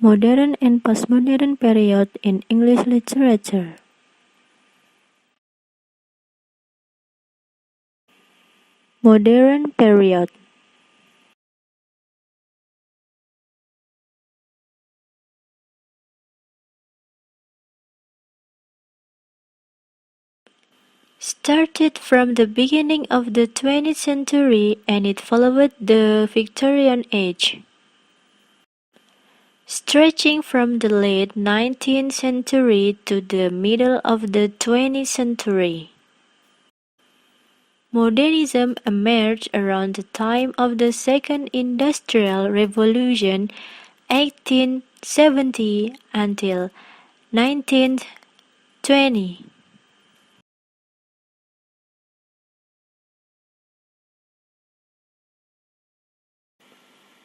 Modern and postmodern period in English literature. Modern period. Started from the beginning of the 20th century and it followed the Victorian age. Stretching from the late 19th century to the middle of the 20th century. Modernism emerged around the time of the Second Industrial Revolution, 1870 until 1920.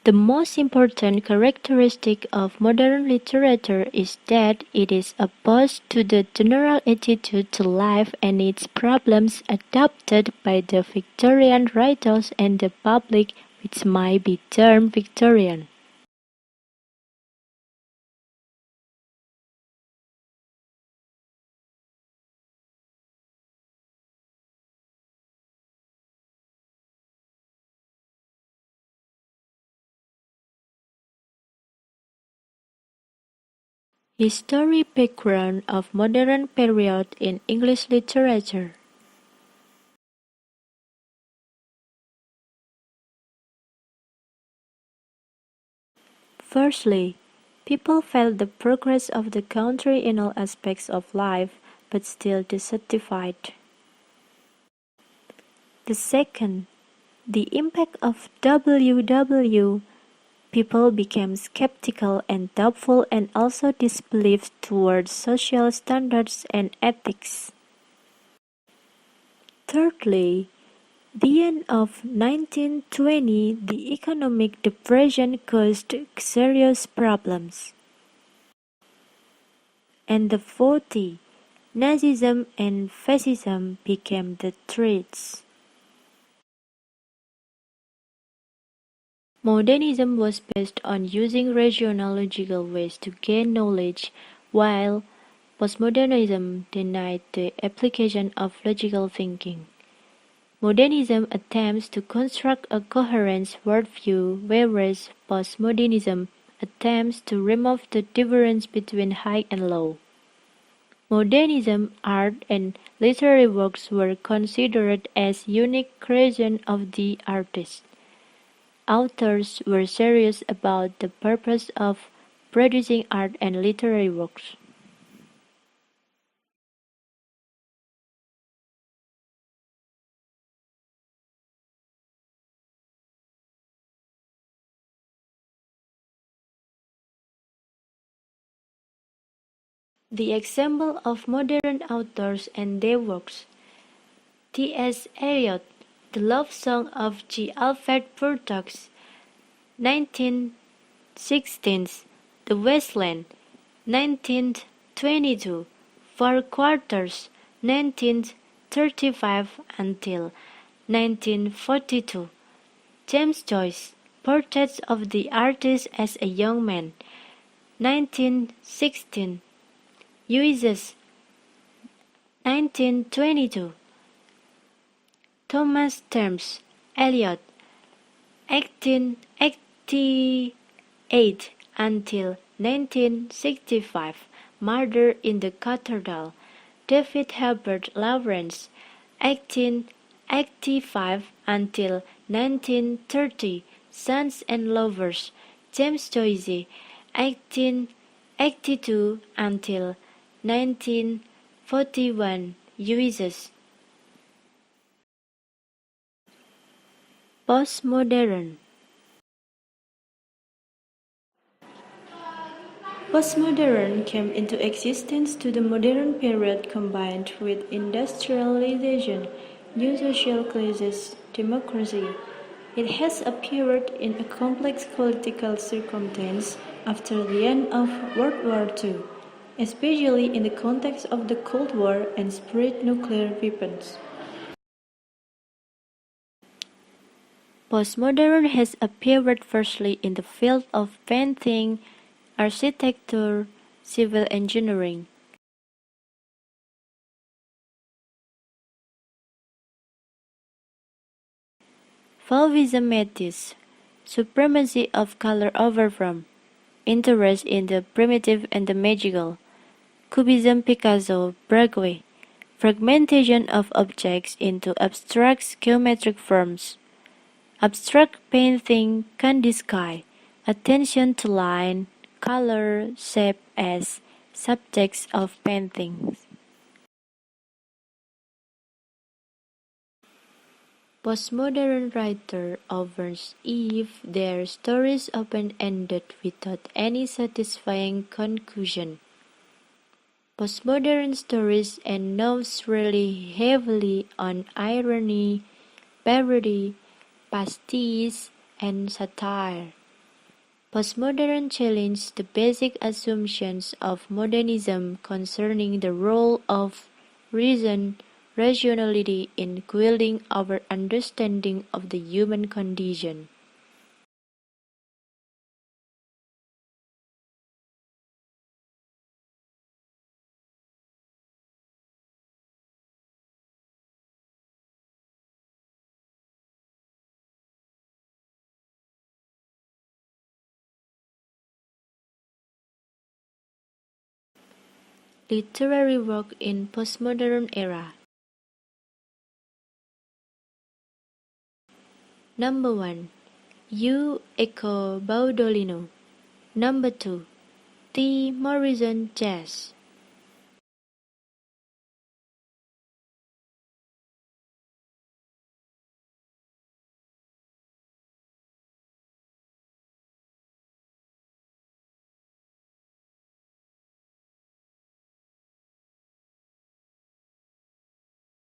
The most important characteristic of modern literature is that it is opposed to the general attitude to life and its problems adopted by the Victorian writers and the public, which might be termed Victorian. History background of modern period in English literature. Firstly, people felt the progress of the country in all aspects of life, but still dissatisfied. The second, the impact of WW. People became skeptical and doubtful and also disbelieved towards social standards and ethics. Thirdly, the end of 1920, the economic depression caused serious problems. And the fourth, Nazism and fascism became the threats. Modernism was based on using rational logical ways to gain knowledge, while postmodernism denied the application of logical thinking. Modernism attempts to construct a coherent worldview, whereas postmodernism attempts to remove the difference between high and low. Modernism art and literary works were considered as unique creations of the artist. Authors were serious about the purpose of producing art and literary works. The example of modern authors and their works. T.S. Eliot, The Love Song of G. Alfred Burroughs, 1916. The Wasteland, 1922. Four Quarters, 1935 until 1942. James Joyce, Portraits of the Artist as a Young Man, 1916. Ulysses, 1922. Thomas Terms Eliot, 1888 until 1965. Murder in the Cathedral, David Herbert Lawrence, 1885 until 1930. Sons and Lovers, James Joyce, 1882 until 1941. Ulysses. Postmodern. Postmodern came into existence to the modern period combined with industrialization, new social classes, democracy. It has appeared in a complex political circumstance after the end of World War II, especially in the context of the Cold War and spread nuclear weapons. Postmodern has appeared firstly in the field of painting, architecture, civil engineering. Fauvism Matisse, supremacy of color over form, interest in the primitive and the magical. Cubism Picasso Breguet, fragmentation of objects into abstract geometric forms. Abstract painting Kandinsky, attention to line, color, shape as subjects of paintings. Postmodern writer offers if their stories open-ended without any satisfying conclusion. Postmodern stories and novels rely heavily on irony, parody, pastiche, and satire. Postmodern challenged the basic assumptions of modernism concerning the role of reason, rationality in guiding our understanding of the human condition. Literary work in postmodern era. Number 1. U. Eco Baudolino. Number 2. T. Morrison Jazz.